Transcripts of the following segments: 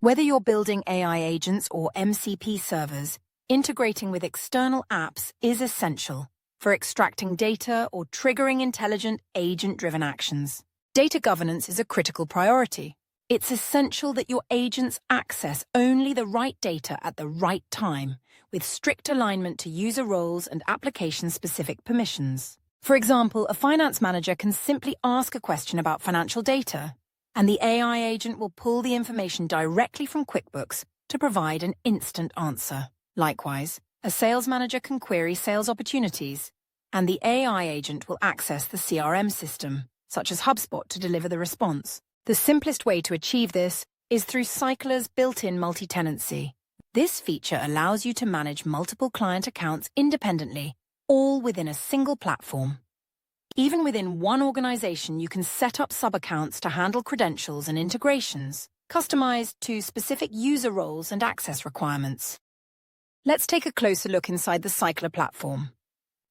Whether you're building AI agents or MCP servers, integrating with external apps is essential for extracting data or triggering intelligent agent-driven actions. Data governance is a critical priority. It's essential that your agents access only the right data at the right time, with strict alignment to user roles and application-specific permissions. For example, a finance manager can simply ask a question about financial data, and the AI agent will pull the information directly from QuickBooks to provide an instant answer. Likewise, a sales manager can query sales opportunities, and the AI agent will access the CRM system, such as HubSpot, to deliver the response. The simplest way to achieve this is through Cyclr's built-in multi-tenancy. This feature allows you to manage multiple client accounts independently, all within a single platform. Even within one organization, you can set up sub-accounts to handle credentials and integrations, customized to specific user roles and access requirements. Let's take a closer look inside the Cyclr platform.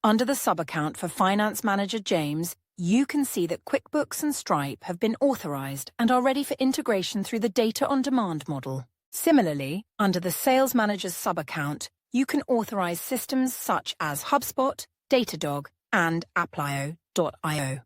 Under the sub-account for Finance Manager James, you can see that QuickBooks and Stripe have been authorized and are ready for integration through the Data on Demand model. Similarly, under the Sales Manager's sub-account, you can authorize systems such as HubSpot, Datadog, and Applio.io.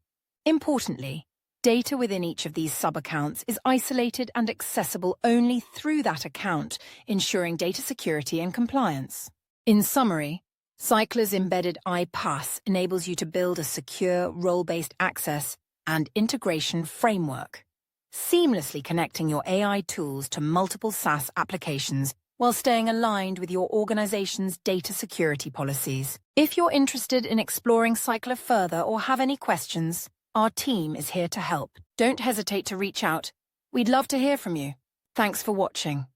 Importantly, data within each of these sub-accounts is isolated and accessible only through that account, ensuring data security and compliance. In summary, Cyclr's embedded iPaaS enables you to build a secure, role-based access and integration framework, seamlessly connecting your AI tools to multiple SaaS applications while staying aligned with your organization's data security policies. If you're interested in exploring Cyclr further or have any questions, our team is here to help. Don't hesitate to reach out. We'd love to hear from you. Thanks for watching.